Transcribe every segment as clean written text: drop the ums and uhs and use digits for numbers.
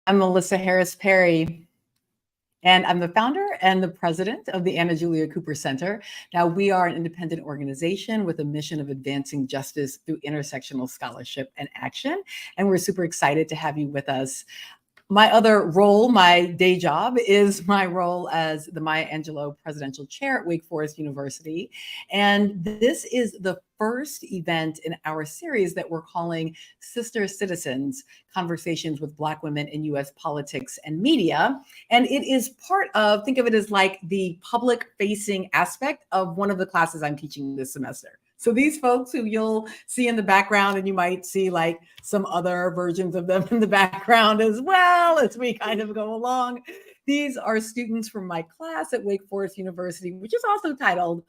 I'm Melissa Harris Perry, and I'm the founder and the president of the Anna Julia Cooper Center. Now, we are an independent organization with a mission of advancing justice through intersectional scholarship and action, and we're super excited to have you with us. My other role, my day job, is my role as the Maya Angelou Presidential Chair at Wake Forest University. And this is the first event in our series that we're calling Sister Citizens, Conversations with Black Women in U.S. Politics and Media. And it is part of, think of it as like the public-facing aspect of one of the classes I'm teaching this semester. So these folks who you'll see in the background, and you might see like some other versions of them in the background as well as we kind of go along. These are students from my class at Wake Forest University, which is also titled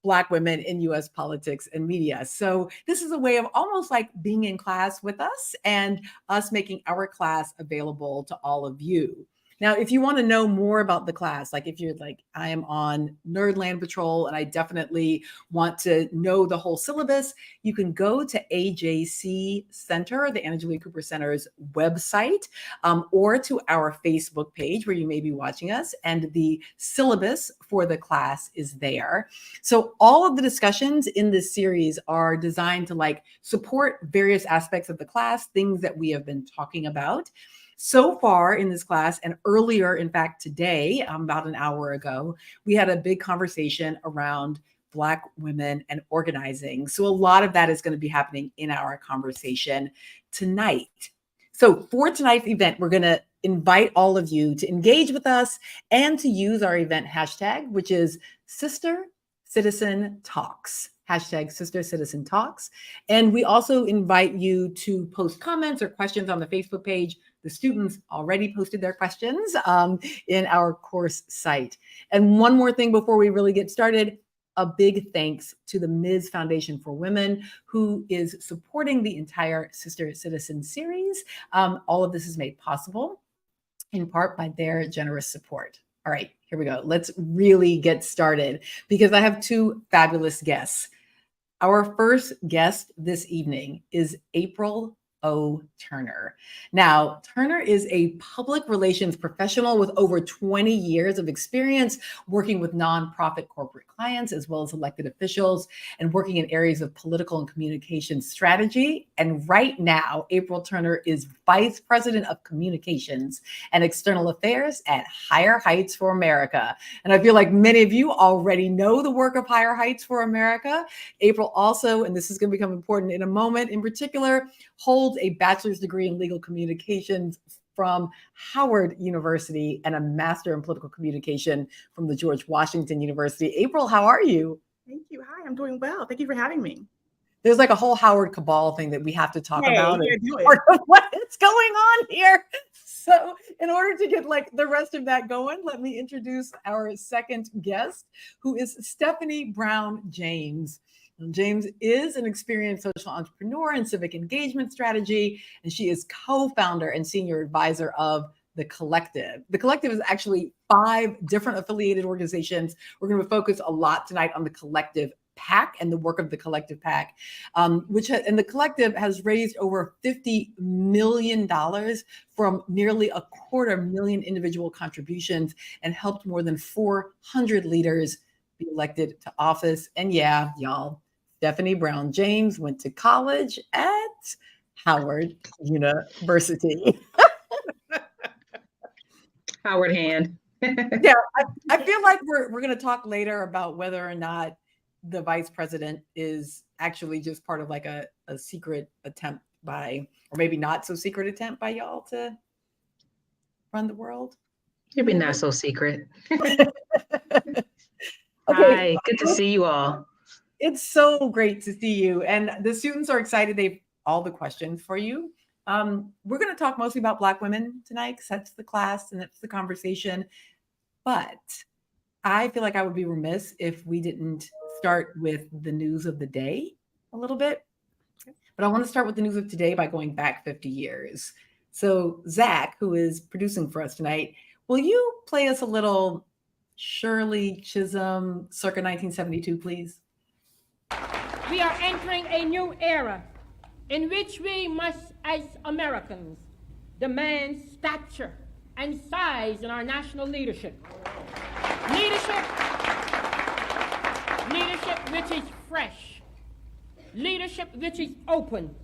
Black Women in U.S. Politics and Media. So this is a way of almost like being in class with us and us making our class available to all of you. Now, if you want to know more about the class, like if you're like, I am on Nerdland Patrol and I definitely want to know the whole syllabus, you can go to AJC Center, the Anna Julia Cooper Center's website, or to our Facebook page where you may be watching us, and the syllabus for the class is there. So all of the discussions in this series are designed to like support various aspects of the class, things that we have been talking about. So far in this class, and earlier, in fact, today, about an hour ago, we had a big conversation around Black women and organizing. So a lot of that is going to be happening in our conversation tonight. So for tonight's event, we're going to invite all of you to engage with us and to use our event hashtag, which is Sister Citizen Talks. Hashtag Sister Citizen Talks. And we also invite you to post comments or questions on the Facebook page. The students already posted their questions in our course site. And one more thing before we really get started, a big thanks to the Ms. Foundation for Women, who is supporting the entire Sister Citizen series. All of this is made possible in part by their generous support. All right, here we go. Let's really get started because I have two fabulous guests. Our first guest this evening is April O. Turner. Now, Turner is a public relations professional with over 20 years of experience working with nonprofit corporate clients as well as elected officials and working in areas of political and communication strategy. And right now, April Turner is Vice President of Communications and External Affairs at Higher Heights for America. And I feel like many of you already know the work of Higher Heights for America. April also, and this is going to become important in a moment in particular, holds a bachelor's degree in legal communications from Howard University and a master in political communication from the George Washington University. April, how are you? Thank you. Hi, I'm doing well. Thank you for having me. There's like a whole Howard cabal thing that we have to talk about. Yeah, do it. Part of what's going on here. So in order to get like the rest of that going, let me introduce our second guest, who is Stephanie Brown James. James is an experienced social entrepreneur and civic engagement strategy, and she is co-founder and senior advisor of The Collective. The Collective is actually 5 different affiliated organizations. We're going to focus a lot tonight on The Collective PAC and the work of The Collective PAC, and The Collective has raised over $50 million from nearly 250,000 individual contributions and helped more than 400 leaders be elected to office. And yeah, y'all, Stephanie Brown James went to college at Howard University. Howard hand. Yeah, I feel like we're going to talk later about whether or not the vice president is actually just part of like a secret attempt by, or maybe not so secret attempt by y'all to run the world. Maybe not so secret. Okay. Hi, good to see you all. It's so great to see you. And the students are excited. They've all the questions for you. We're going to talk mostly about Black women tonight because that's the class and that's the conversation. But I feel like I would be remiss if we didn't start with the news of the day a little bit. But I want to start with the news of today by going back 50 years. So Zach, who is producing for us tonight, will you play us a little Shirley Chisholm circa 1972, please? We are entering a new era in which we must, as Americans, demands stature and size in our national leadership. Leadership which is fresh, leadership which is open,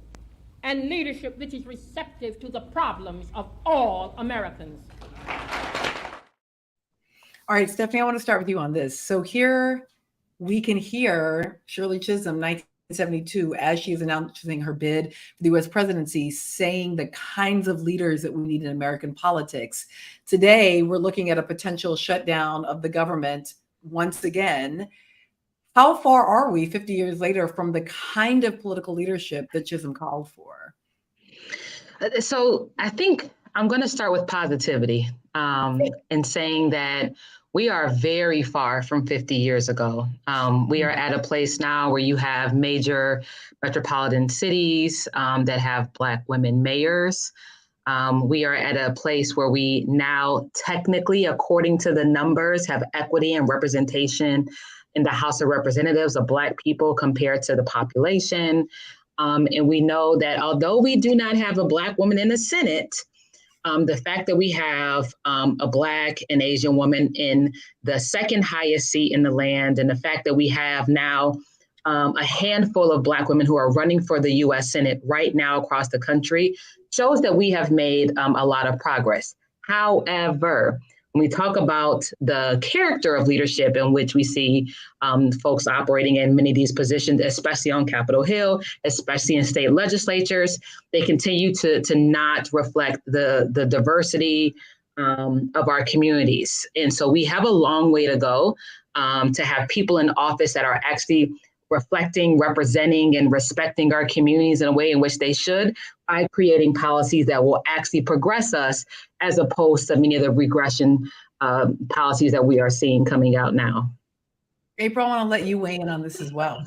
and leadership which is receptive to the problems of all Americans. All right, Stephanie, I want to start with you on this. So here we can hear Shirley Chisholm, 1972, as she is announcing her bid for the U.S. presidency, saying the kinds of leaders that we need in American politics. Today, we're looking at a potential shutdown of the government once again. How far are we 50 years later from the kind of political leadership that Chisholm called for? So I think I'm going to start with positivity and saying that we are very far from 50 years ago. We are at a place now where you have major metropolitan cities that have Black women mayors. We are at a place where we now technically, according to the numbers, have equity and representation in the House of Representatives of Black people compared to the population. And we know that although we do not have a Black woman in the Senate, the fact that we have a Black and Asian woman in the second highest seat in the land, and the fact that we have now a handful of Black women who are running for the U.S. Senate right now across the country shows that we have made a lot of progress. However, when we talk about the character of leadership in which we see folks operating in many of these positions, especially on Capitol Hill, especially in state legislatures, they continue to not reflect the diversity of our communities. And so we have a long way to go to have people in office that are actually reflecting, representing, and respecting our communities in a way in which they should, by creating policies that will actually progress us, as opposed to many of the regression policies that we are seeing coming out now. April, I want to let you weigh in on this as well.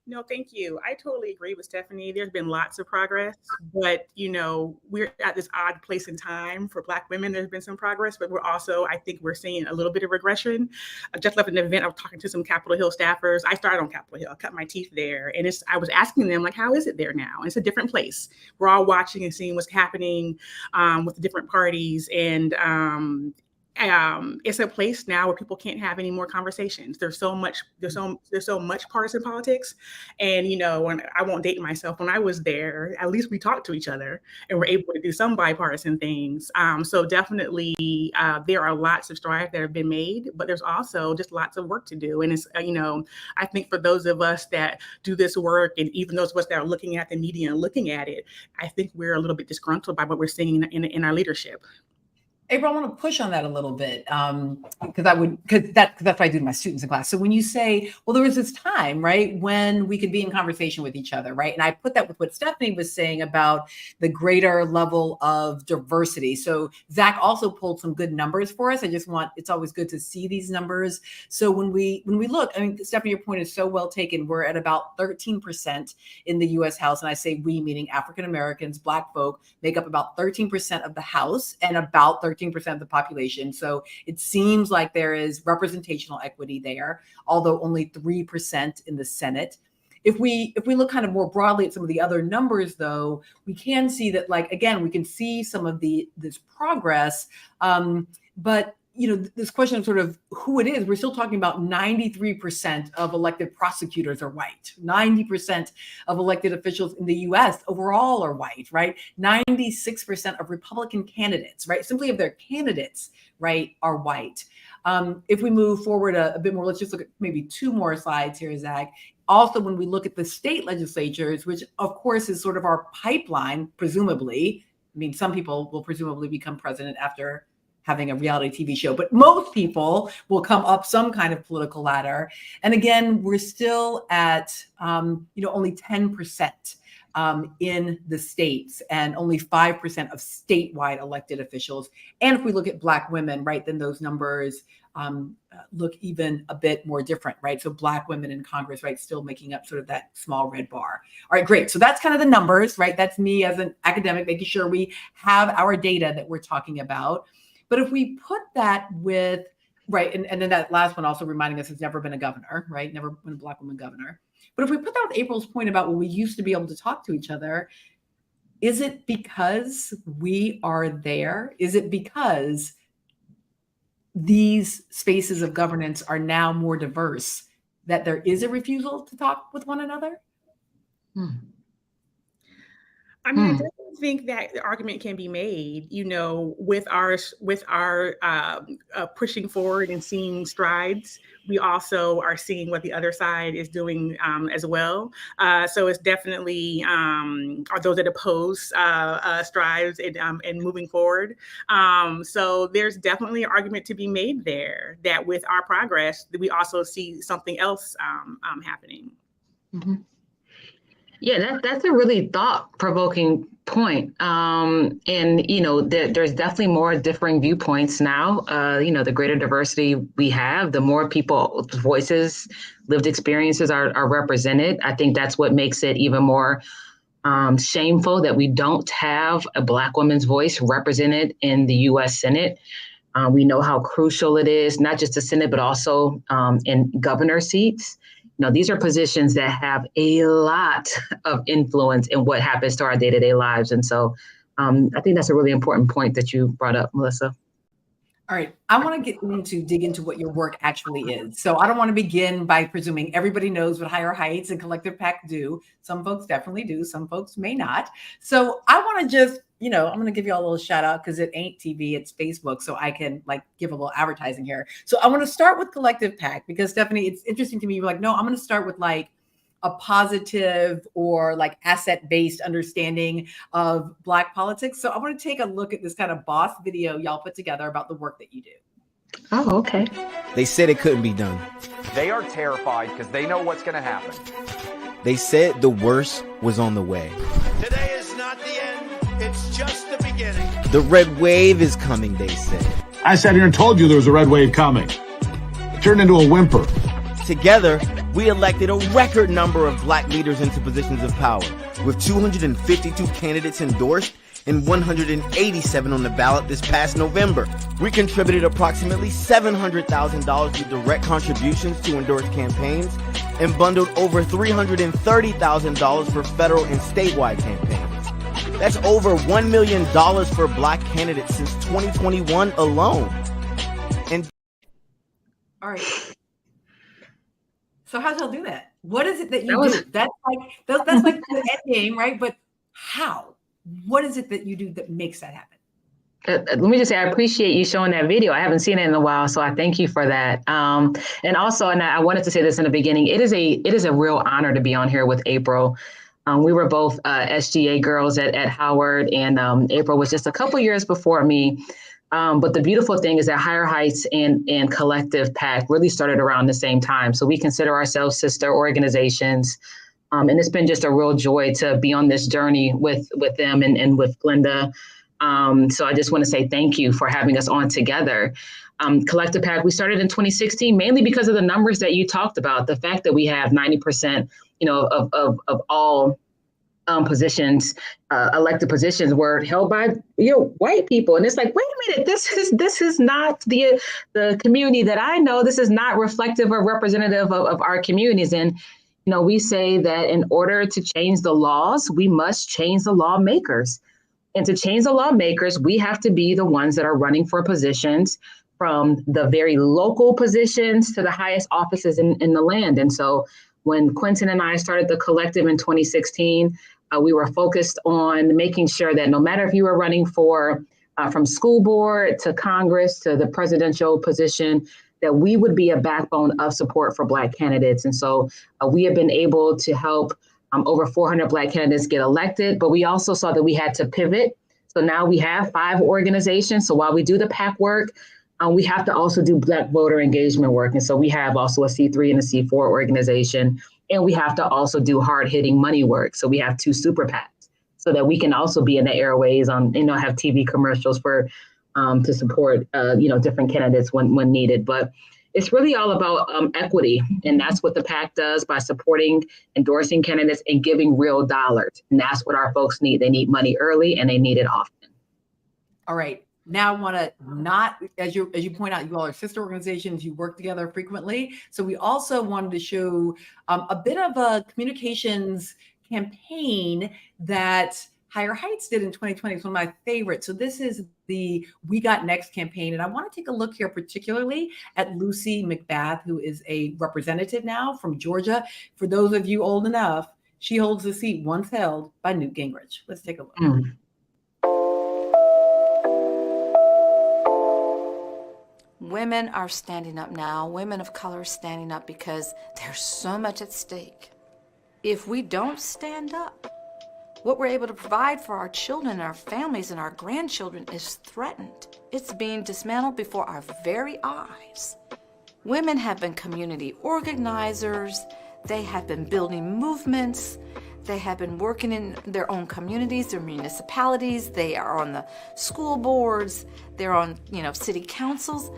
No, thank you. I totally agree with Stephanie. There's been lots of progress, but we're at this odd place in time for Black women. There's been some progress, but we're also, I think we're seeing a little bit of regression. I just left an event. I was talking to some Capitol Hill staffers. I started on Capitol Hill. I cut my teeth there. And I was asking them, like, how is it there now? And it's a different place. We're all watching and seeing what's happening with the different parties. And it's a place now where people can't have any more conversations. There's so much partisan politics. And, when I won't date myself, when I was there, at least we talked to each other and were able to do some bipartisan things. So definitely there are lots of strides that have been made, but there's also just lots of work to do. And it's, I think for those of us that do this work, and even those of us that are looking at the media and looking at it, I think we're a little bit disgruntled by what we're seeing in our leadership. April, I want to push on that a little bit because that's what I do to my students in class. So when you say, well, there was this time, right, when we could be in conversation with each other, right? And I put that with what Stephanie was saying about the greater level of diversity. So Zach also pulled some good numbers for us. It's always good to see these numbers. So when we look, I mean, Stephanie, your point is so well taken. We're at about 13% in the U.S. House. And I say we, meaning African Americans, Black folk, make up about 13% of the House and about 13% of the population. So it seems like there is representational equity there, although only 3% in the Senate. If we look kind of more broadly at some of the other numbers, though, we can see that, like, again, we can see some of this progress. But this question of sort of who it is, we're still talking about 93% of elected prosecutors are white. 90% of elected officials in the US overall are white, right? 96% of Republican candidates, right? Simply of their candidates, right, are white. If we move forward a bit more, let's just look at maybe two more slides here, Zach. Also, when we look at the state legislatures, which of course is sort of our pipeline, presumably, I mean, some people will presumably become president after having a reality TV show, but most people will come up some kind of political ladder. And again, we're still at, only 10% in the states and only 5% of statewide elected officials. And if we look at Black women, right, then those numbers look even a bit more different, right? So Black women in Congress, right, still making up sort of that small red bar. All right, great. So that's kind of the numbers, right? That's me as an academic, making sure we have our data that we're talking about. But if we put that with, right, and then that last one also reminding us has never been a governor, right? Never been a Black woman governor. But if we put that with April's point about when we used to be able to talk to each other, Is it because we are there? Is it because these spaces of governance are now more diverse that there is a refusal to talk with one another? I mean, I definitely think that the argument can be made, with our pushing forward and seeing strides. We also are seeing what the other side is doing as well. So it's definitely are those that oppose strides and moving forward. So there's definitely an argument to be made there that with our progress, we also see something else happening. Mm-hmm. Yeah, that's a really thought-provoking point. And, there's definitely more differing viewpoints now. The greater diversity we have, the more people's voices, lived experiences are represented. I think that's what makes it even more shameful that we don't have a Black woman's voice represented in the U.S. Senate. We know how crucial it is, not just the Senate, but also in governor seats. These are positions that have a lot of influence in what happens to our day-to-day lives. And so I think that's a really important point that you brought up, Melissa. All right. I want to dig into what your work actually is. So I don't want to begin by presuming everybody knows what Higher Heights and Collective PAC do. Some folks definitely do. Some folks may not. So I want to just, I'm going to give you all a little shout out because it ain't TV, it's Facebook. So I can give a little advertising here. So I want to start with Collective PAC because Stephanie, it's interesting to me. You're like, no, I'm going to start with a positive or asset-based understanding of Black politics. So I want to take a look at this kind of boss video y'all put together about the work that you do. Oh, okay. They said it couldn't be done. They are terrified because they know what's going to happen. They said the worst was on the way. Today is not the end. It's just the beginning. The red wave is coming, they said. I sat here and told you there was a red wave coming. It turned into a whimper. Together, we elected a record number of Black leaders into positions of power, with 252 candidates endorsed and 187 on the ballot this past November. We contributed approximately $700,000 through direct contributions to endorsed campaigns and bundled over $330,000 for federal and statewide campaigns. That's over $1 million for Black candidates since 2021 alone. And all right. So how'd y'all do that? What is it that you do? That's like the end game, right? But how? What is it that you do that makes that happen? Let me just say, I appreciate you showing that video. I haven't seen it in a while, so I thank you for that. And also, and I wanted to say this in the beginning, it is a real honor to be on here with April. We were both SGA girls at Howard, and April was just a couple years before me. But the beautiful thing is that Higher Heights and Collective PAC really started around the same time. So we consider ourselves sister organizations. And it's been just a real joy to be on this journey with them and with Glenda. So I just want to say thank you for having us on together. Collective PAC, we started in 2016, mainly because of the numbers that you talked about, the fact that we have 90%, of all positions, elected positions were held by white people, and it's like, wait a minute, this is not the community that I know. This is not reflective or representative of our communities. And we say that in order to change the laws, we must change the lawmakers. And to change the lawmakers, we have to be the ones that are running for positions, from the very local positions to the highest offices in the land. And so when Quentin and I started the collective in 2016, we were focused on making sure that no matter if you were running for from school board to Congress to the presidential position, that we would be a backbone of support for Black candidates. And so we have been able to help over 400 Black candidates get elected, but we also saw that we had to pivot. So now we have 5 organizations. So while we do the PAC work, we have to also do Black voter engagement work. And so we have also a C3 and a C4 organization. And we have to also do hard-hitting money work. So we have 2 super PACs so that we can also be in the airways have TV commercials for to support different candidates when needed. But it's really all about equity. And that's what the PAC does by supporting, endorsing candidates and giving real dollars. And that's what our folks need. They need money early and they need it often. All right. Now I want to not, as you point out, you all are sister organizations, you work together frequently. So we also wanted to show a bit of a communications campaign that Higher Heights did in 2020. It's one of my favorites. So this is the We Got Next campaign. And I want to take a look here particularly at Lucy McBath, who is a representative now from Georgia. For those of you old enough, she holds the seat once held by Newt Gingrich. Let's take a look. Women are standing up now. Women of color are standing up because there's so much at stake. If we don't stand up, what we're able to provide for our children and our families and our grandchildren is threatened. It's being dismantled before our very eyes. Women have been community organizers. They have been building movements. They have been working in their own communities, their municipalities. They are on the school boards. They're on, city councils.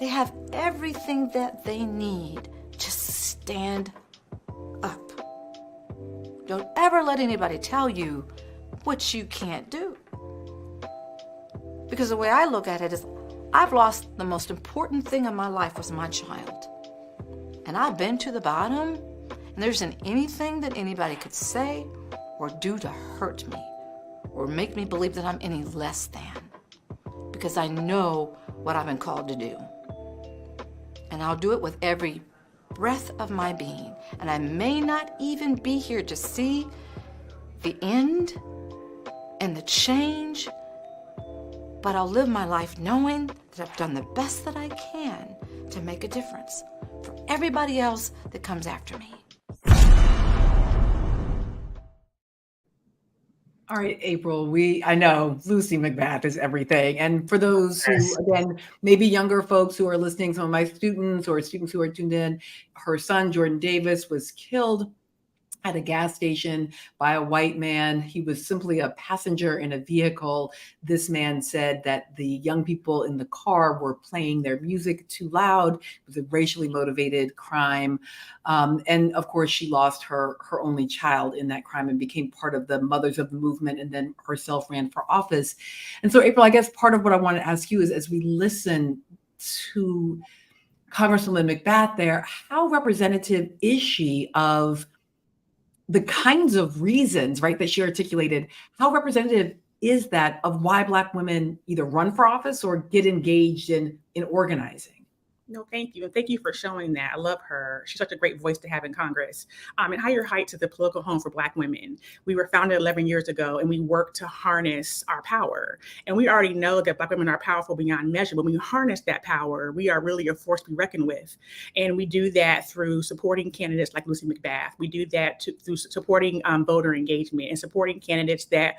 They have everything that they need. Just stand up. Don't ever let anybody tell you what you can't do. Because the way I look at it is, I've lost the most important thing in my life was my child. And I've been to the bottom, and there isn't anything that anybody could say or do to hurt me or make me believe that I'm any less than. Because I know what I've been called to do. And I'll do it with every breath of my being. And I may not even be here to see the end and the change, but I'll live my life knowing that I've done the best that I can to make a difference for everybody else that comes after me. All right, April, I know Lucy McBath is everything. And for those who, again, maybe younger folks who are listening, some of my students or students who are tuned in, her son, Jordan Davis, was killed at a gas station by a white man. He was simply a passenger in a vehicle. This man said that the young people in the car were playing their music too loud. It was a racially motivated crime. And of course, she lost her only child in that crime and became part of the Mothers of the Movement, and then herself ran for office. And so, April, I guess part of what I want to ask you is, as we listen to Congresswoman McBath there, how representative is she of the kinds of reasons, right, that she articulated? How representative is that of why Black women either run for office or get engaged in organizing? No, thank you. And thank you for showing that. I love her. She's such a great voice to have in Congress. And Higher Heights is a political home for Black women. We were founded 11 years ago, and we work to harness our power. And we already know that Black women are powerful beyond measure. But when we harness that power, we are really a force to be reckoned with. And we do that through supporting candidates like Lucy McBath. We do that through supporting voter engagement and supporting candidates that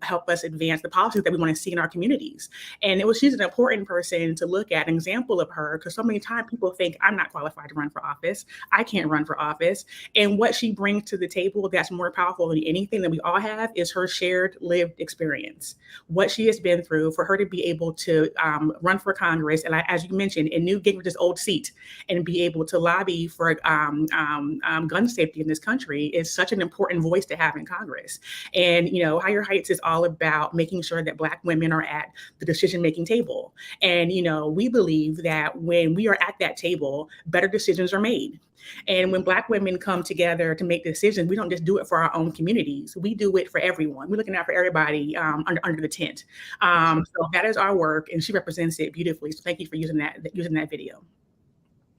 help us advance the policies that we want to see in our communities. And she's an important person to look at, an example of her, because so many times people think I'm not qualified to run for office. I can't run for office. And what she brings to the table that's more powerful than anything that we all have is her shared lived experience. What she has been through, for her to be able to run for Congress, and as you mentioned, in Newt Gingrich's old seat, and be able to lobby for gun safety in this country is such an important voice to have in Congress. And, Higher Heights is all about making sure that Black women are at the decision-making table. And, we believe that when we are at that table, better decisions are made. And when Black women come together to make decisions, we don't just do it for our own communities. We do it for everyone. We're looking out for everybody under the tent. So that is our work, and she represents it beautifully. So thank you for using that video.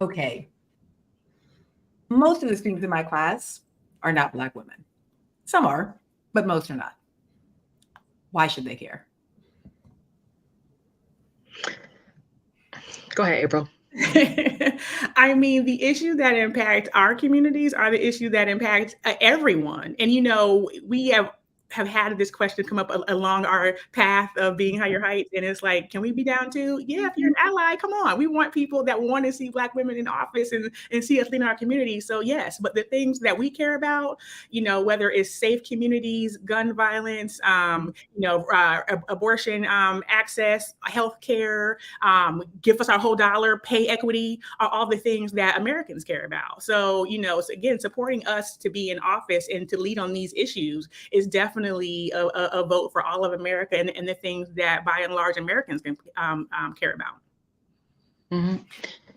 Okay. Most of the students in my class are not Black women. Some are, but most are not. Why should they care? Go ahead, April. I mean, the issues that impact our communities are the issues that impact everyone. And, we have had this question come up along our path of being Higher Heights. And it's like, can we be down too? Yeah, if you're an ally, come on. We want people that want to see Black women in office and see us lead our community. So yes, but the things that we care about, whether it's safe communities, gun violence, abortion access, healthcare, give us our whole dollar, pay equity, are all the things that Americans care about. So, again, supporting us to be in office and to lead on these issues is definitely a vote for all of America and the things that, by and large, Americans can care about. Mm-hmm.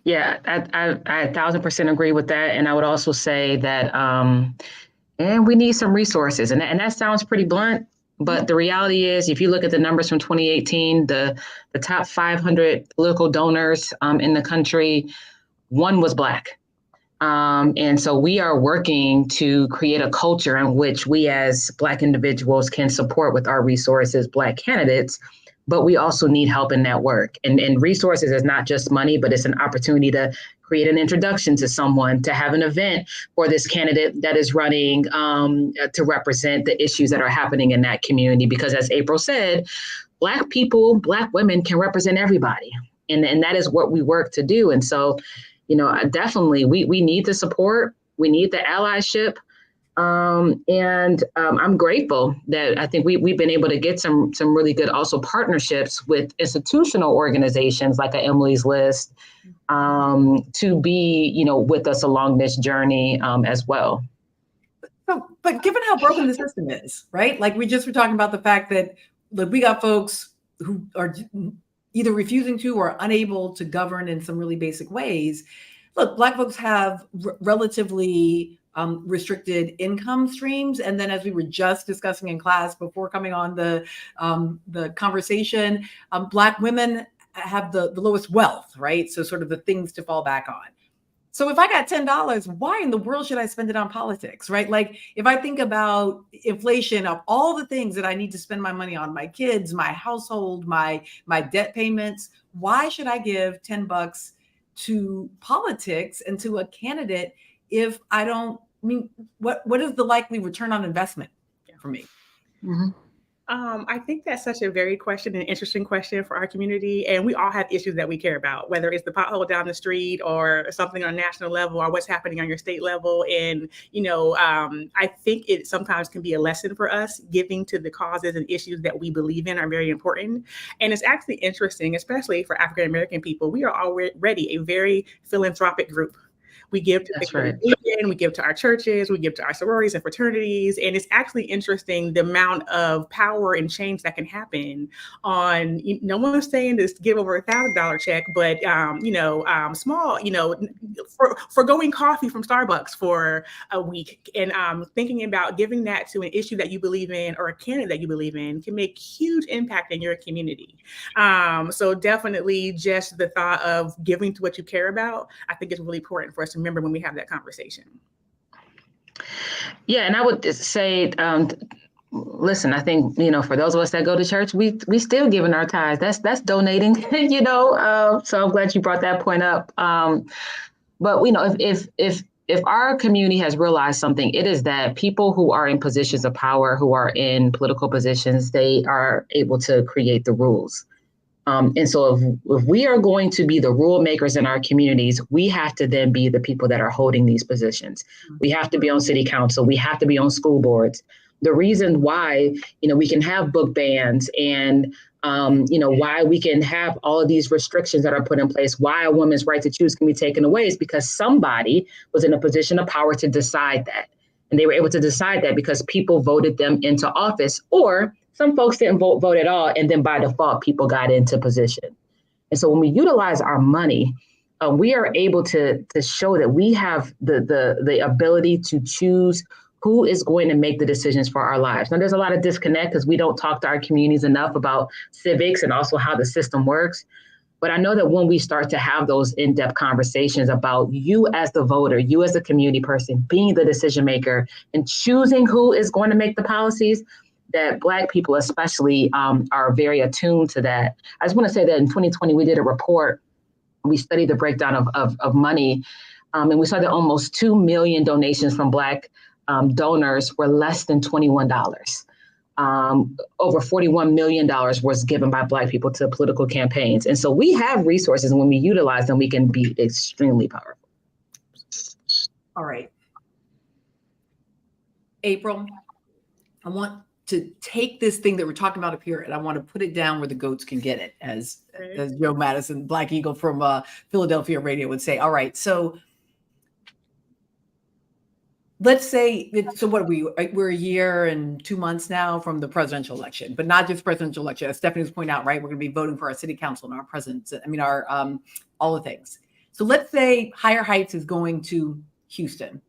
Yeah, I 1,000% agree with that. And I would also say that And we need some resources. And that sounds pretty blunt, but the reality is, if you look at the numbers from 2018, the top 500 political donors in the country, one was Black. And so we are working to create a culture in which we as Black individuals can support with our resources Black candidates, but we also need help in that work. And resources is not just money, but it's an opportunity to create an introduction to someone, to have an event for this candidate that is running to represent the issues that are happening in that community. Because as April said, Black people, Black women can represent everybody. And that is what we work to do. And so, definitely we need the support. We need the allyship. And I'm grateful that I think we've been able to get some really good also partnerships with institutional organizations like Emily's List to be, with us along this journey as well. So, but given how broken the system is, right? Like we just were talking about the fact that we got folks who are either refusing to or unable to govern in some really basic ways. Look, Black folks have relatively restricted income streams. And then as we were just discussing in class before coming on the conversation, Black women have the lowest wealth, right? So sort of the things to fall back on. So if I got $10, why in the world should I spend it on politics, right? Like if I think about inflation of all the things that I need to spend my money on, my kids, my household, my debt payments, why should I give $10 to politics and to a candidate if I don't, what is the likely return on investment for me? Mm-hmm. I think that's such a very interesting question for our community. And we all have issues that we care about, whether it's the pothole down the street or something on a national level or what's happening on your state level. And, I think it sometimes can be a lesson for us. Giving to the causes and issues that we believe in are very important. And it's actually interesting, especially for African-American people. We are already a very philanthropic group. We give to the religion, we give to our churches, we give to our sororities and fraternities. And it's actually interesting the amount of power and change that can happen on, no one's saying this give over $1,000 check, but, small, for going coffee from Starbucks for a week and thinking about giving that to an issue that you believe in or a candidate that you believe in can make huge impact in your community. So definitely just the thought of giving to what you care about, I think is really important for us to remember when we have that conversation. Yeah, and I would say, listen, I think, for those of us that go to church, we still giving our tithes. That's donating, so I'm glad you brought that point up. But if our community has realized something, it is that people who are in positions of power, who are in political positions, they are able to create the rules. And so if we are going to be the rule makers in our communities, we have to then be the people that are holding these positions. We have to be on city council. We have to be on school boards. The reason why, we can have book bans and, why we can have all of these restrictions that are put in place, why a woman's right to choose can be taken away is because somebody was in a position of power to decide that. And they were able to decide that because people voted them into office, or some folks didn't vote at all. And then by default, people got into position. And so when we utilize our money, we are able to show that we have the ability to choose who is going to make the decisions for our lives. Now, there's a lot of disconnect because we don't talk to our communities enough about civics and also how the system works. But I know that when we start to have those in-depth conversations about you as the voter, you as the community person, being the decision maker and choosing who is going to make the policies, that Black people especially are very attuned to that. I just want to say that in 2020, we did a report. We studied the breakdown of money, and we saw that almost 2 million donations from Black donors were less than $21. Over $41 million was given by Black people to political campaigns. And so we have resources, and when we utilize them, we can be extremely powerful. All right. April, I want to take this thing that we're talking about up here, and I want to put it down where the goats can get it, as Joe Madison, Black Eagle from Philadelphia Radio would say. All right, so let's say, so what are we? We're a year and 2 months now from the presidential election, but not just presidential election. As Stephanie was pointing out, right? We're going to be voting for our city council and our presidents. Our all the things. So let's say Higher Heights is going to Houston.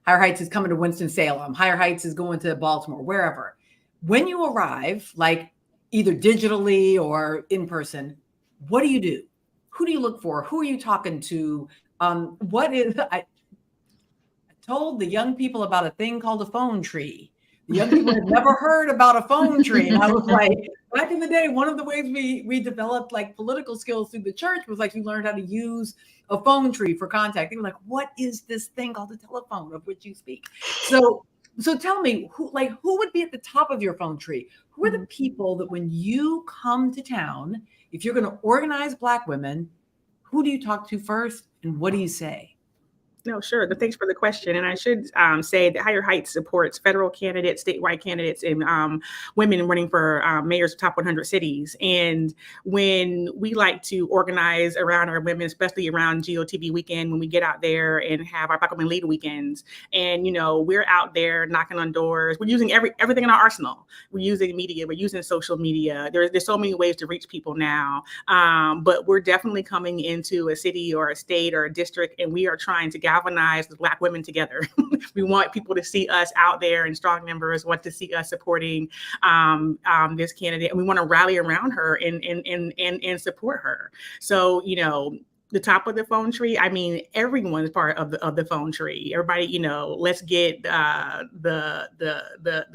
Higher Heights is coming to Winston-Salem. Higher Heights is going to Baltimore, wherever. When you arrive, like either digitally or in person, what do you do? Who do you look for? Who are you talking to? I told the young people about a thing called a phone tree. The young people had never heard about a phone tree. And I was like, back in the day, one of the ways we developed like political skills through the church was like you learned how to use a phone tree for contact. They were like, what is this thing called a telephone of which you speak? So tell me, who would be at the top of your phone tree? Who are the people that when you come to town, if you're going to organize Black women, who do you talk to first and what do you say? No, sure. Thanks for the question. And I should say that Higher Heights supports federal candidates, statewide candidates, and women running for mayors of top 100 cities. And when we like to organize around our women, especially around GOTV weekend, when we get out there and have our Black Women Lead weekends, and we're out there knocking on doors, we're using everything in our arsenal. We're using media, we're using social media. There's so many ways to reach people now, but we're definitely coming into a city or a state or a district, and we are trying to galvanize the Black women together. We want people to see us out there in strong numbers, want to see us supporting this candidate, and we want to rally around her and support her. So, the top of the phone tree, I mean, everyone's part of the phone tree. Everybody, let's get the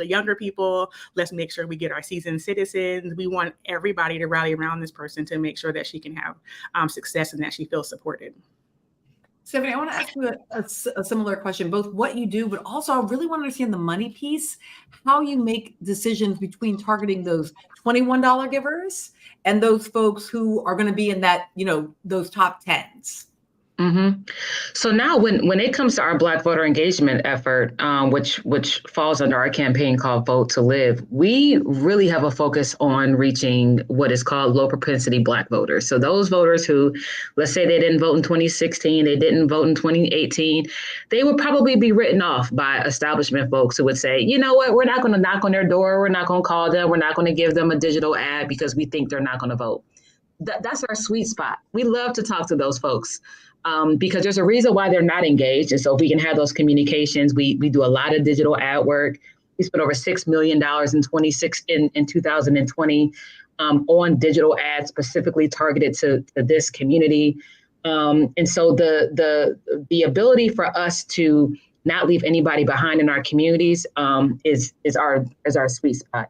younger people. Let's make sure we get our seasoned citizens. We want everybody to rally around this person to make sure that she can have success and that she feels supported. Stephanie, I want to ask you a similar question, both what you do, but also I really want to understand the money piece, how you make decisions between targeting those $21 givers and those folks who are going to be in that, those top 10s. Mm-hmm. So now when it comes to our Black voter engagement effort, which falls under our campaign called Vote to Live, we really have a focus on reaching what is called low propensity Black voters. So those voters who, let's say they didn't vote in 2016, they didn't vote in 2018, they would probably be written off by establishment folks who would say, you know what, we're not going to knock on their door, we're not going to call them, we're not going to give them a digital ad because we think they're not going to vote. That's our sweet spot. We love to talk to those folks. Because there's a reason why they're not engaged. And so if we can have those communications, we do a lot of digital ad work. We spent over $6 million in 2020 on digital ads specifically targeted to this community. And so the ability for us to not leave anybody behind in our communities is our sweet spot.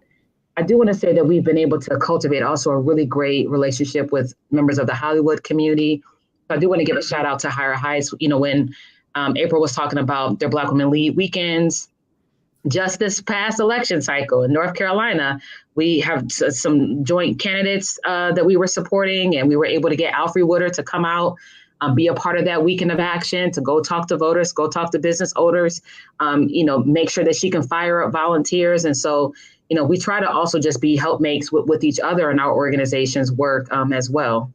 I do want to say that we've been able to cultivate also a really great relationship with members of the Hollywood community. I do want to give a shout out to Higher Heights. When April was talking about their Black Women Lead weekends, just this past election cycle in North Carolina, we have some joint candidates that we were supporting, and we were able to get Alfre Woodard to come out, be a part of that weekend of action, to go talk to voters, go talk to business owners, make sure that she can fire up volunteers. And so, we try to also just be helpmates with each other in our organization's work as well.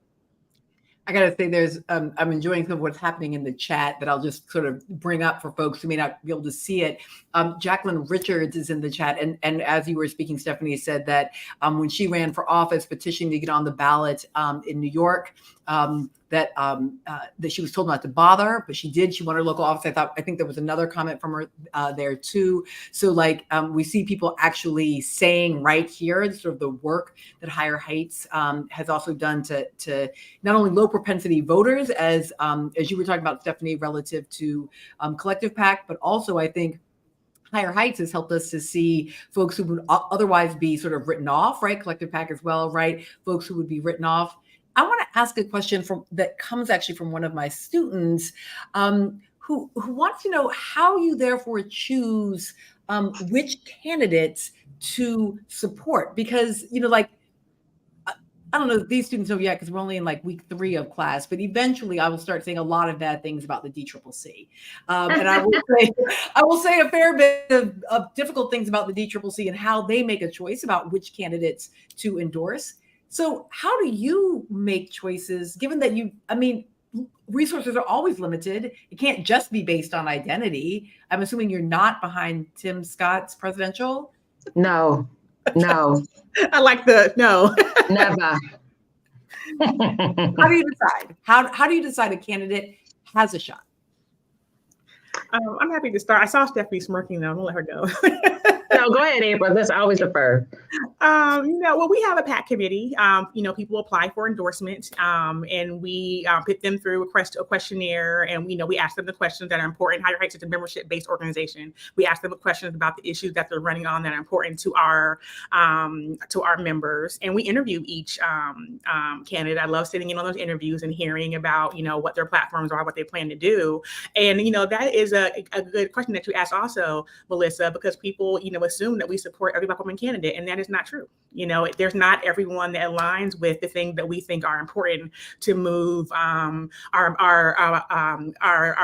I got to say I'm enjoying some of what's happening in the chat that I'll just sort of bring up for folks who may not be able to see it. Jacqueline Richards is in the chat. And as you were speaking, Stephanie said that when she ran for office, petitioning to get on the ballot in New York, that she was told not to bother, but she did. She wanted her local office. I think there was another comment from her there too. So we see people actually saying right here, sort of the work that Higher Heights has also done to not only low propensity voters, as you were talking about, Stephanie, relative to Collective PAC, but also I think Higher Heights has helped us to see folks who would otherwise be sort of written off, right? Collective PAC as well, right? Folks who would be written off. I want to ask a question that comes actually from one of my students who wants to know how you therefore choose which candidates to support. Because, I don't know if these students know yet because we're only in week 3 of class, but eventually I will start saying a lot of bad things about the DCCC. And I will say a fair bit of difficult things about the DCCC and how they make a choice about which candidates to endorse. So how do you make choices, given that resources are always limited? It can't just be based on identity. I'm assuming you're not behind Tim Scott's presidential? No. I like no. Never. How do you decide? How do you decide a candidate has a shot? I'm happy to start. I saw Stephanie smirking though. I'm gonna let her go. No, go ahead, April. Let's always defer. Well, we have a PAC committee. People apply for endorsement, and we put them through a questionnaire, and we ask them the questions that are important. Higher Heights is a membership-based organization. We ask them questions about the issues that they're running on that are important to our members, and we interview each candidate. I love sitting in on those interviews and hearing about what their platforms are, what they plan to do, and that is a good question that you asked also, Melissa, because people assume that we support every Black woman candidate, and that is not true. There's not everyone that aligns with the things that we think are important to move our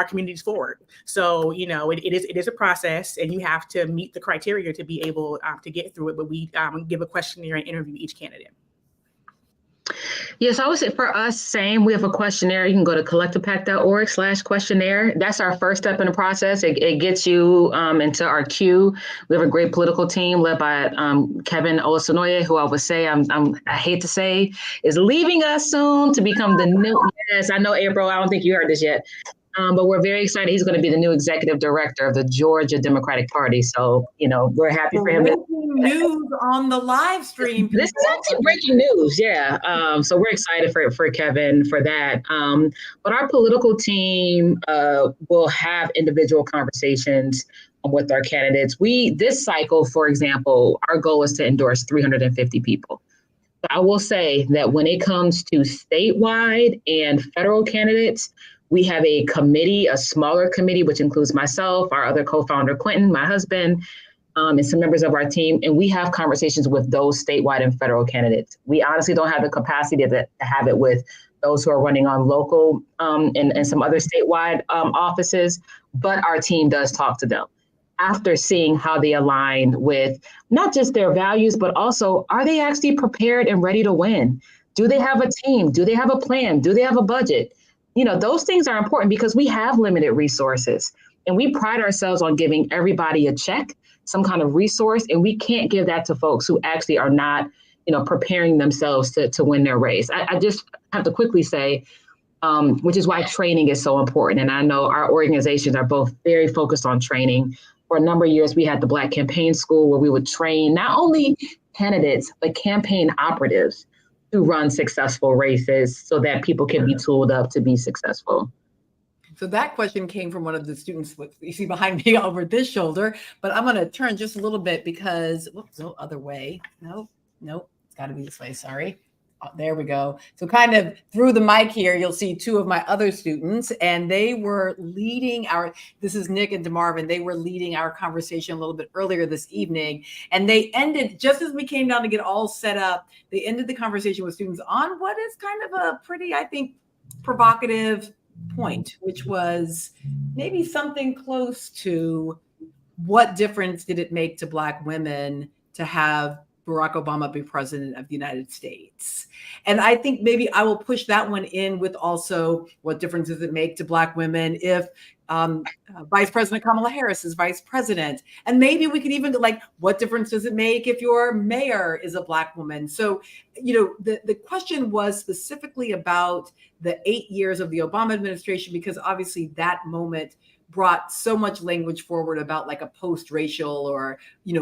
communities forward. So it is a process, and you have to meet the criteria to be able to get through it. But we give a questionnaire and interview each candidate. Yes, I would say for us, same. We have a questionnaire. You can go to collectivepac.org/questionnaire. That's our first step in the process. It gets you into our queue. We have a great political team led by Kevin Olasanoye, who I would say I hate to say is leaving us soon to become the new. Yes, I know, April. I don't think you heard this yet. But we're very excited. He's going to be the new executive director of the Georgia Democratic Party. So, we're happy for him. Breaking news on the live stream. This is actually breaking news. Yeah. So we're excited for Kevin for that. But our political team will have individual conversations with our candidates. This cycle, for example, our goal is to endorse 350 people. I will say that when it comes to statewide and federal candidates, we have a committee, a smaller committee, which includes myself, our other co-founder, Quentin, my husband, and some members of our team. And we have conversations with those statewide and federal candidates. We honestly don't have the capacity to have it with those who are running on local and some other statewide offices, but our team does talk to them after seeing how they align with not just their values, but also, are they actually prepared and ready to win? Do they have a team? Do they have a plan? Do they have a budget? Those things are important because we have limited resources, and we pride ourselves on giving everybody a check, some kind of resource, and we can't give that to folks who actually are not, preparing themselves to win their race. I just have to quickly say, which is why training is so important. And I know our organizations are both very focused on training. For a number of years, we had the Black Campaign School where we would train not only candidates, but campaign operatives to run successful races so that people can be tooled up to be successful. So that question came from one of the students you see behind me over this shoulder, but I'm going to turn just a little bit because, whoops, no other way. Nope, it's got to be this way. Sorry. Oh, there we go. So kind of through the mic here, you'll see two of my other students, and they were leading this is Nick and DeMarvin. They were leading our conversation a little bit earlier this evening, and they ended, just as we came down to get all set up, they ended the conversation with students on what is kind of a pretty, I think, provocative point, which was maybe something close to what difference did it make to Black women to have Barack Obama be president of the United States. And I think maybe I will push that one in with also what difference does it make to Black women if Vice President Kamala Harris is vice president? And maybe we could even what difference does it make if your mayor is a Black woman? So, the question was specifically about the 8 years of the Obama administration, because obviously that moment brought so much language forward about a post-racial or,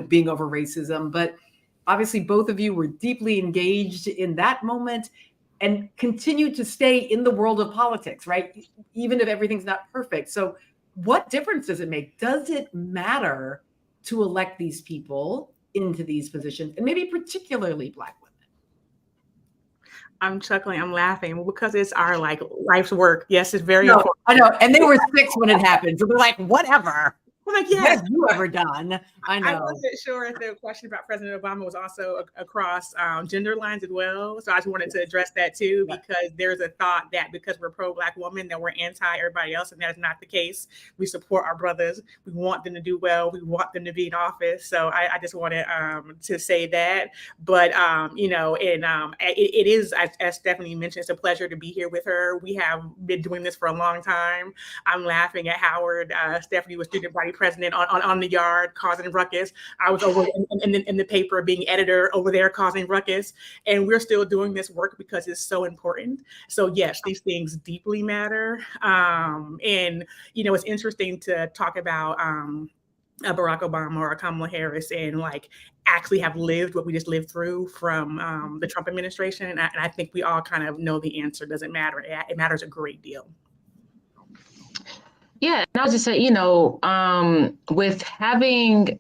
being over racism. But obviously, both of you were deeply engaged in that moment and continue to stay in the world of politics, right? Even if everything's not perfect. So what difference does it make? Does it matter to elect these people into these positions, and maybe particularly Black women? I'm chuckling, I'm laughing because it's our life's work. Yes, it's very important. I know. And they were 6 when it happened. So they're like, whatever. I'm like, yes, you ever done? I know. I wasn't sure if the question about President Obama was also across gender lines as well. So I just wanted to address that too, because there's a thought that because we're pro-Black women, that we're anti everybody else, and that is not the case. We support our brothers. We want them to do well. We want them to be in office. So I just wanted to say that. But it is, as Stephanie mentioned, it's a pleasure to be here with her. We have been doing this for a long time. I'm laughing at Howard. Stephanie was student body president on the yard causing ruckus. I was over in the paper being editor over there causing ruckus. And we're still doing this work because it's so important. So yes, these things deeply matter. And, you know, it's interesting to talk about Barack Obama or Kamala Harris and like actually have lived what we just lived through from the Trump administration. And I think we all kind of know the answer doesn't matter. It matters a great deal. Yeah, and I'll just say, you know, with having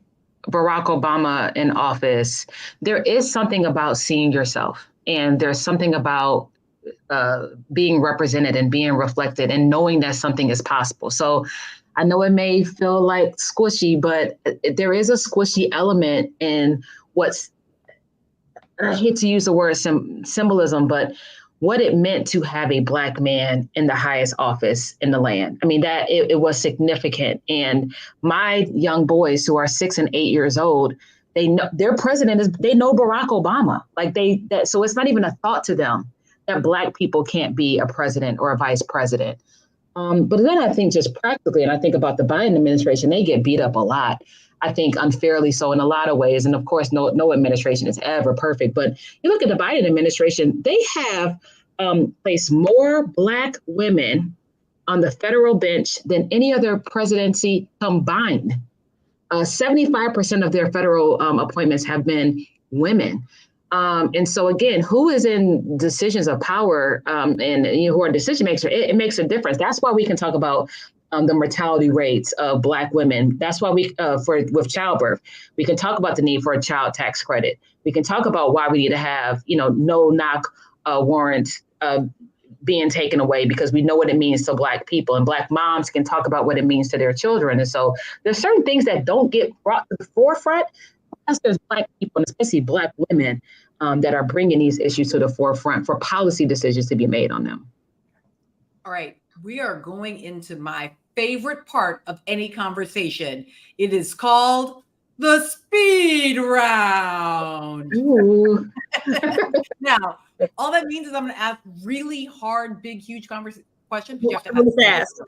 Barack Obama in office, there is something about seeing yourself, and there's something about being represented and being reflected and knowing that something is possible. So I know it may feel like squishy, but there is a squishy element in what's, I hate to use the word symbolism, but what it meant to have a Black man in the highest office in the land. I mean, that it was significant. And my young boys who are 6 and 8 years old, they know their president they know Barack Obama. Like so it's not even a thought to them that Black people can't be a president or a vice president. But then I think just practically, and I think about the Biden administration, they get beat up a lot. I think unfairly so in a lot of ways. And of course, no administration is ever perfect. But you look at the Biden administration, they have placed more Black women on the federal bench than any other presidency combined. 75% of their federal appointments have been women. And so, again, who is in decisions of power and who are decision makers, it makes a difference. That's why we can talk about the mortality rates of Black women. That's why with childbirth, we can talk about the need for a child tax credit. We can talk about why we need to have, no knock warrants being taken away, because we know what it means to Black people, and Black moms can talk about what it means to their children. And so there's certain things that don't get brought to the forefront. As there's Black people, and especially Black women, that are bringing these issues to the forefront for policy decisions to be made on them. All right, we are going into my favorite part of any conversation. It is called the speed round. Now, all that means is I'm going to ask really hard, big, huge questions. You have to fast.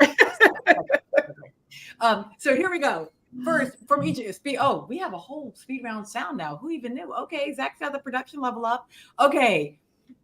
So here we go. First, from each speed. Oh, we have a whole speed round sound now. Who even knew? Okay, Zach's got the production level up. Okay,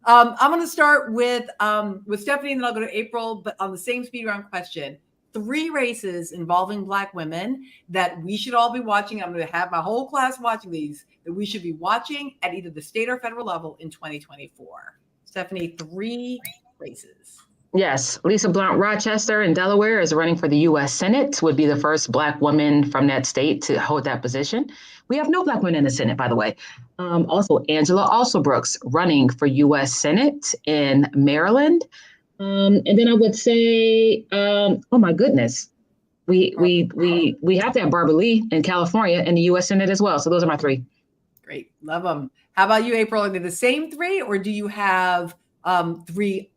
I'm going to start with Stephanie, and then I'll go to April. But on the same speed round question, 3 races involving Black women that we should all be watching. I'm going to have my whole class watching these, that we should be watching at either the state or federal level in 2024. Stephanie, 3 races. Yes, Lisa Blount Rochester in Delaware is running for the U.S. Senate, would be the first Black woman from that state to hold that position. We have no Black women in the Senate, by the way. Also, Angela Alsobrooks running for U.S. Senate in Maryland. And then I would say, oh my goodness, we have to have Barbara Lee in California in the U.S. Senate as well. So those are my 3. Great, love them. How about you, April? Are they the same 3, or do you have 3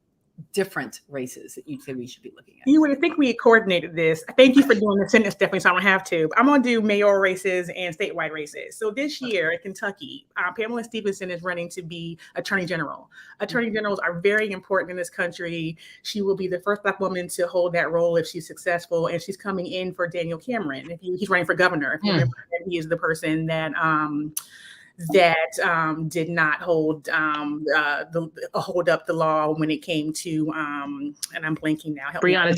different races that you'd say we should be looking at? You would think we had coordinated this. Thank you for doing the sentence, Stephanie, so I don't have to. I'm going to do mayoral races and statewide races. So this year in Kentucky, Pamela Stevenson is running to be Attorney General. Attorney Generals are very important in this country. She will be the first Black woman to hold that role if she's successful, and she's coming in for Daniel Cameron. He's running for governor. If you remember, he is the person that did not hold up the law when it came to and I'm blanking now. Breonna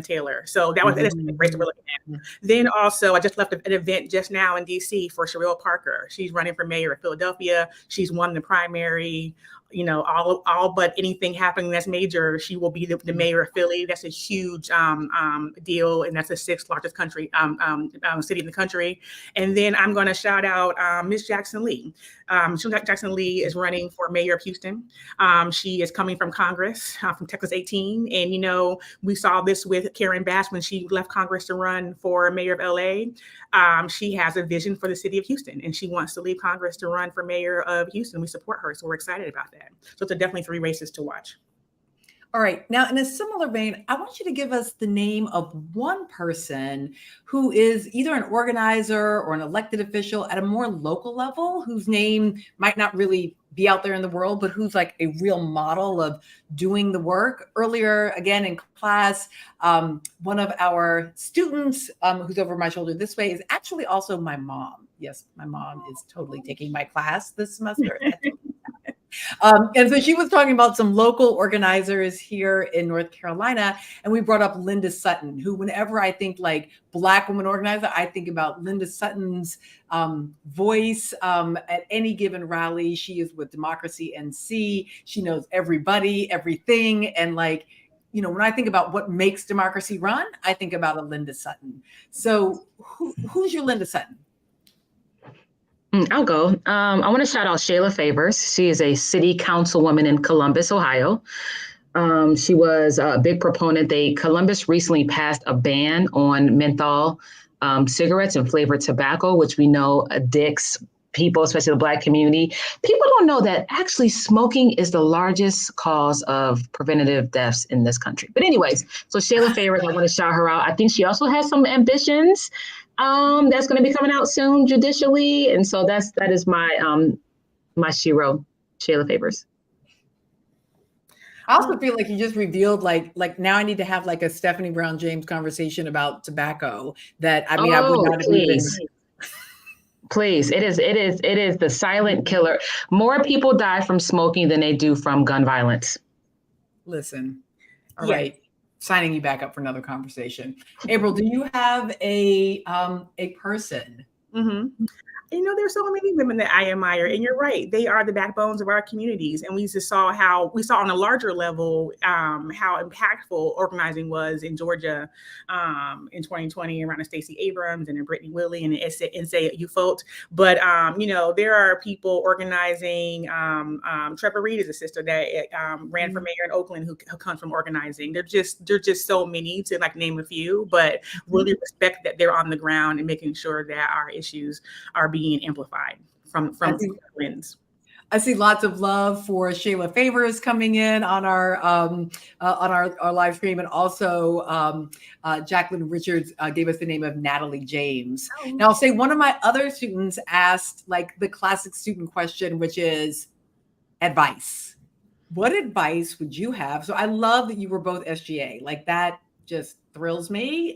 Taylor. So that's the race we're looking at. Then also, I just left an event just now in DC for Sherrill Parker. She's running for mayor of Philadelphia. She's won the primary. All but anything happening that's major, she will be the mayor of Philly. That's a huge deal, and that's the 6th largest city in the country. And then I'm going to shout out Ms. Jackson Lee. Jackson Lee is running for mayor of Houston. She is coming from Congress, from Texas 18. And, we saw this with Karen Bass when she left Congress to run for mayor of LA. She has a vision for the city of Houston, and she wants to leave Congress to run for mayor of Houston. We support her, so we're excited about that. So it's definitely 3 races to watch. All right. Now, in a similar vein, I want you to give us the name of one person who is either an organizer or an elected official at a more local level, whose name might not really be out there in the world, but who's like a real model of doing the work. Earlier, again, in class, one of our students who's over my shoulder this way is actually also my mom. Yes, my mom is totally taking my class this semester. And so she was talking about some local organizers here in North Carolina. And we brought up Linda Sutton, who whenever I think like Black woman organizer, I think about Linda Sutton's voice at any given rally. She is with Democracy NC. She knows everybody, everything. And like, you know, when I think about what makes democracy run, I think about a Linda Sutton. So who's your Linda Sutton? I'll go. I want to shout out Shayla Favors. She is a city councilwoman in Columbus, Ohio. She was a big proponent. Columbus recently passed a ban on menthol cigarettes and flavored tobacco, which we know addicts people, especially the Black community. People don't know that actually smoking is the largest cause of preventative deaths in this country. But anyways, so Shayla Favors, I want to shout her out. I think she also has some ambitions that's going to be coming out soon judicially. And so that is my my shiro, Shayla Favors. I also feel like you just revealed like now I need to have like a Stephanie Brown James conversation about tobacco that I mean I would not have even. Please, it is the silent killer. More people die from smoking than they do from gun violence. Listen, all right, signing you back up for another conversation. April, do you have a person? Mm-hmm. You know, there's so many women that I admire, and you're right. They are the backbones of our communities. And we just saw on a larger level, how impactful organizing was in Georgia in 2020 around Stacey Abrams and Brittany Willie and Say You Vote. But, you know, there are people organizing. Trevor Reed is a sister that ran for mayor in Oakland who comes from organizing. They're just so many to like name a few, but really respect that they're on the ground and making sure that our issues are being amplified from wins. I see lots of love for Shayla Favors coming in on our live stream, and also Jacqueline Richards gave us the name of Natalie James. Oh. Now I'll say one of my other students asked like the classic student question, which is advice. What advice would you have? So I love that you were both SGA. Like that just thrills me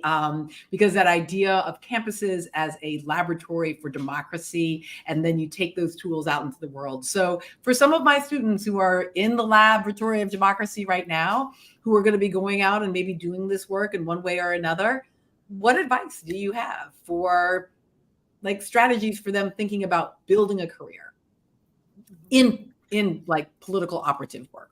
because that idea of campuses as a laboratory for democracy, and then you take those tools out into the world. So for some of my students who are in the laboratory of democracy right now, who are going to be going out and maybe doing this work in one way or another, what advice do you have for like strategies for them thinking about building a career in like political operative work?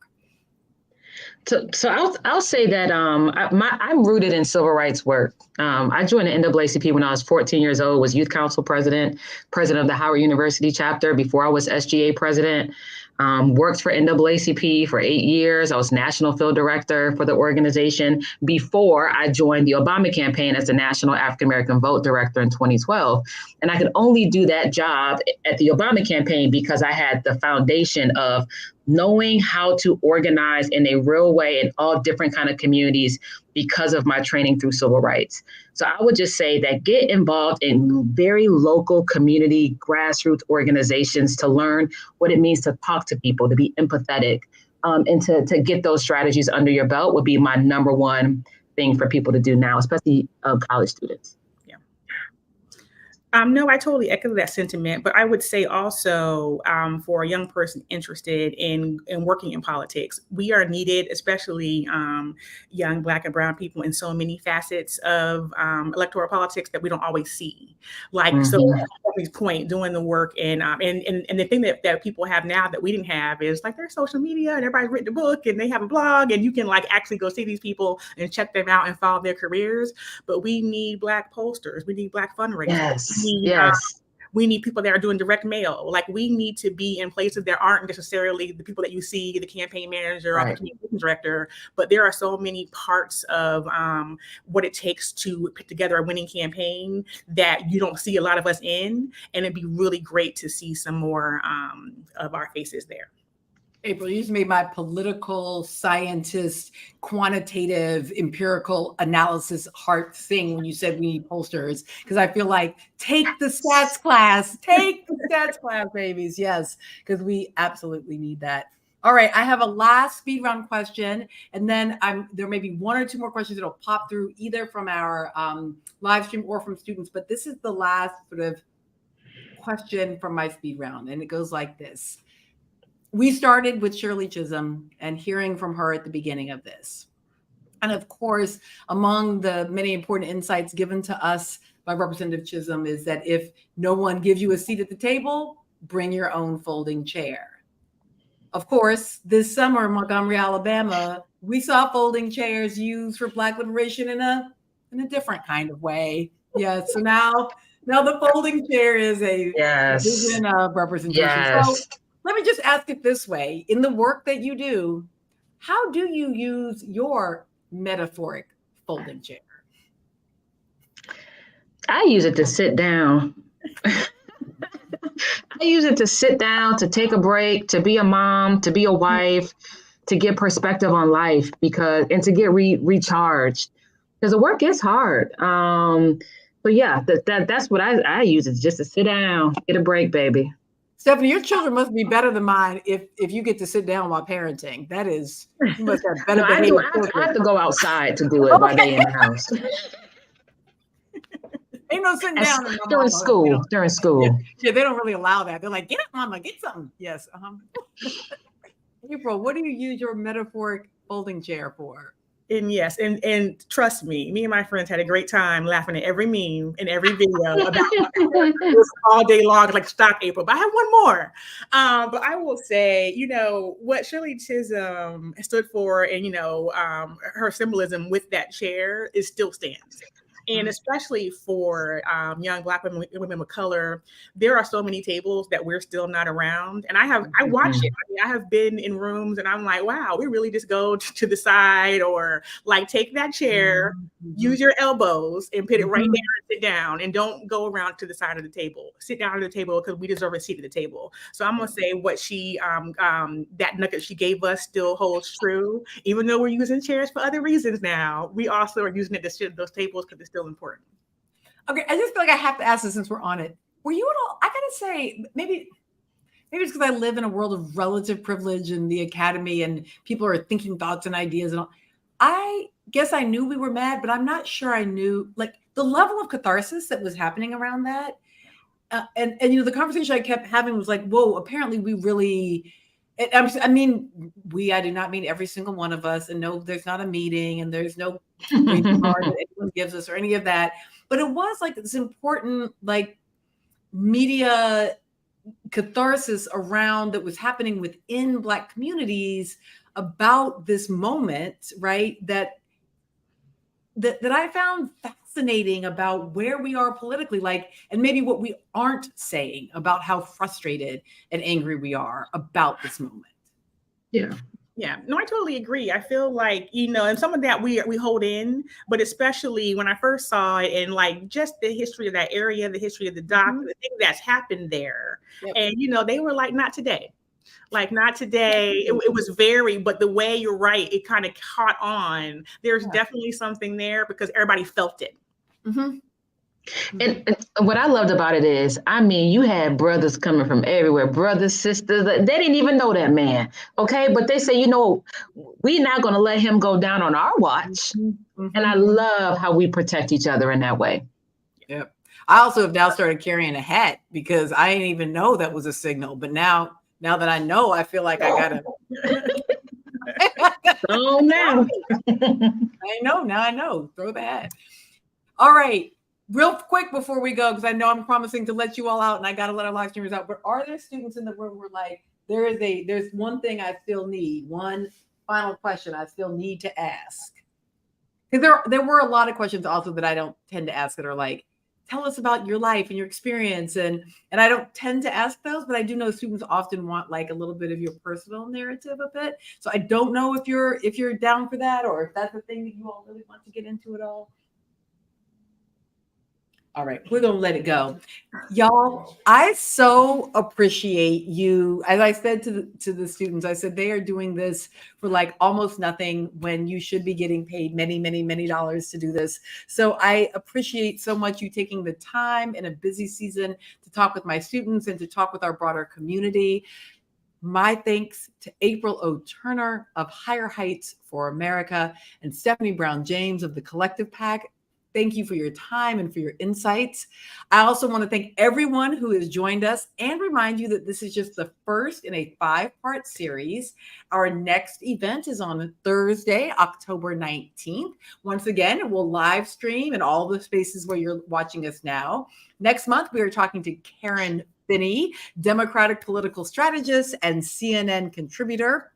So I'll say that I'm rooted in civil rights work. I joined the NAACP when I was 14 years old, was youth council president of the Howard University chapter before I was SGA president. Worked for NAACP for 8 years. I was national field director for the organization before I joined the Obama campaign as the national African American vote director in 2012. And I could only do that job at the Obama campaign because I had the foundation of knowing how to organize in a real way in all different kind of communities because of my training through civil rights. So I would just say that get involved in very local community grassroots organizations to learn what it means to talk to people, to be empathetic, and to get those strategies under your belt would be my number one thing for people to do now, especially college students. No, I totally echo that sentiment, but I would say also for a young person interested in working in politics, we are needed, especially young Black and Brown people, in so many facets of electoral politics that we don't always see. Like, so at Stephanie's point, doing the work and the thing that people have now that we didn't have is like their social media and everybody's written a book and they have a blog and you can like actually go see these people and check them out and follow their careers. But we need Black posters, we need Black fundraisers. Yes. We need people that are doing direct mail. Like we need to be in places that aren't necessarily the people that you see, the campaign manager or the communications director, but there are so many parts of what it takes to put together a winning campaign that you don't see a lot of us in. And it'd be really great to see some more of our faces there. April, you just made my political scientist, quantitative, empirical analysis heart sing when you said we need pollsters, because I feel like take the stats class, babies. Yes, because we absolutely need that. All right, I have a last speed round question, and then there may be one or two more questions that'll pop through either from our live stream or from students, but this is the last sort of question from my speed round, and it goes like this. We started with Shirley Chisholm and hearing from her at the beginning of this. And of course, among the many important insights given to us by Representative Chisholm is that if no one gives you a seat at the table, bring your own folding chair. Of course, this summer in Montgomery, Alabama, we saw folding chairs used for Black liberation in a different kind of way. Yeah, so now the folding chair is a vision of representation. Yes. So let me just ask it this way. In the work that you do, how do you use your metaphoric folding chair? I use it to sit down. I use it to sit down, to take a break, to be a mom, to be a wife, to get perspective on life, and to get recharged, because the work is hard. But yeah, that's what I use it, just to sit down, get a break, baby. Stephanie, your children must be better than mine if you get to sit down while parenting. That is, you must have better behavior. I have to go outside to do it while they're in the house. Ain't no sitting down during school. Yeah, they don't really allow that. They're like, get up, mama, get something. Yes. April, what do you use your metaphoric folding chair for? And yes, and trust me, me and my friends had a great time laughing at every meme and every video about all day long, like stop, April. But I have one more. But I will say, what Shirley Chisholm stood for, and her symbolism with that chair still stands. And especially for young Black women of color, there are so many tables that we're still not around. And I watch it. I mean, I have been in rooms and I'm like, wow, we really just go to the side, or like take that chair, use your elbows and put it right there and sit down, and don't go around to the side of the table. Sit down at the table because we deserve a seat at the table. So I'm gonna say what that nugget she gave us still holds true, even though we're using chairs for other reasons now. We also are using it to sit at those tables because it's still important. Okay, I just feel like I have to ask this since we're on it. Were you at all? I gotta say, maybe it's because I live in a world of relative privilege in the academy, and people are thinking thoughts and ideas and all. I guess I knew we were mad, but I'm not sure I knew like the level of catharsis that was happening around that. And the conversation I kept having was like, whoa, apparently we really. I do not mean every single one of us, and no, there's not a meeting, and there's no card that anyone gives us or any of that. But it was like this important, like, media catharsis around that was happening within Black communities about this moment, right? That I found fascinating about where we are politically, like, and maybe what we aren't saying about how frustrated and angry we are about this moment. Yeah. Yeah, no, I totally agree. I feel like, and some of that we hold in, but especially when I first saw it, and like just the history of that area, the history of the dock, the thing that's happened there. Yep. And, they were like, not today. Like, not today. It was but the way you're right, it kind of caught on. There's definitely something there because everybody felt it. Mm-hmm. And what I loved about it is, you had brothers coming from everywhere, brothers, sisters, they didn't even know that man. Okay. But they say, we're not going to let him go down on our watch. Mm-hmm. And I love how we protect each other in that way. Yep. I also have now started carrying a hat because I didn't even know that was a signal. But now that I know, I feel like I gotta. Oh, now. I know. Throw the hat. All right. Real quick before we go, because I know I'm promising to let you all out and I got to let our live streamers out, but are there students in the room who are like, there's one thing I still need, one final question I still need to ask? Because there were a lot of questions also that I don't tend to ask that are like, tell us about your life and your experience. And I don't tend to ask those, but I do know students often want like a little bit of your personal narrative a bit. So I don't know if you're down for that, or if that's a thing that you all really want to get into at all. All right, we're gonna let it go. Y'all, I so appreciate you. As I said to the students, I said they are doing this for like almost nothing when you should be getting paid many, many, many dollars to do this. So I appreciate so much you taking the time in a busy season to talk with my students and to talk with our broader community. My thanks to April O. Turner of Higher Heights for America and Stephanie Brown James of the Collective PAC. Thank you for your time and for your insights. I also want to thank everyone who has joined us and remind you that this is just the first in a 5-part series. Our next event is on Thursday, October 19th. Once again, we'll live stream in all the spaces where you're watching us now. Next month, we are talking to Karen Finney, Democratic political strategist and CNN contributor.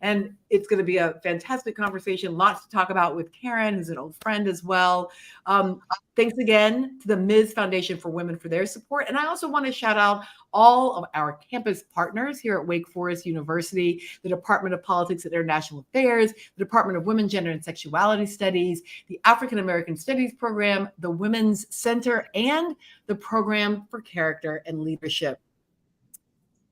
And it's going to be a fantastic conversation. Lots to talk about with Karen, who's an old friend as well. Thanks again to the Ms. Foundation for Women for their support. And I also want to shout out all of our campus partners here at Wake Forest University, the Department of Politics and International Affairs, the Department of Women, Gender, and Sexuality Studies, the African American Studies Program, the Women's Center, and the Program for Character and Leadership.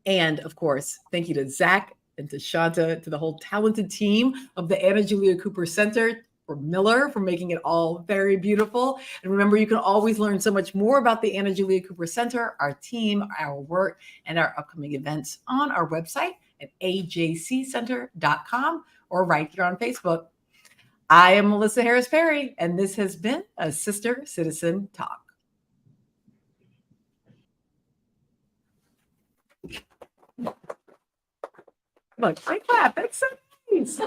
And of course, thank you to Zach and to Shanta, to the whole talented team of the Anna Julia Cooper Center, for Miller, for making it all very beautiful. And remember, you can always learn so much more about the Anna Julia Cooper Center, our team, our work, and our upcoming events on our website at ajccenter.com or right here on Facebook. I am Melissa Harris Perry, and this has been a Sister Citizen Talk. Look, I clap. That's so nice.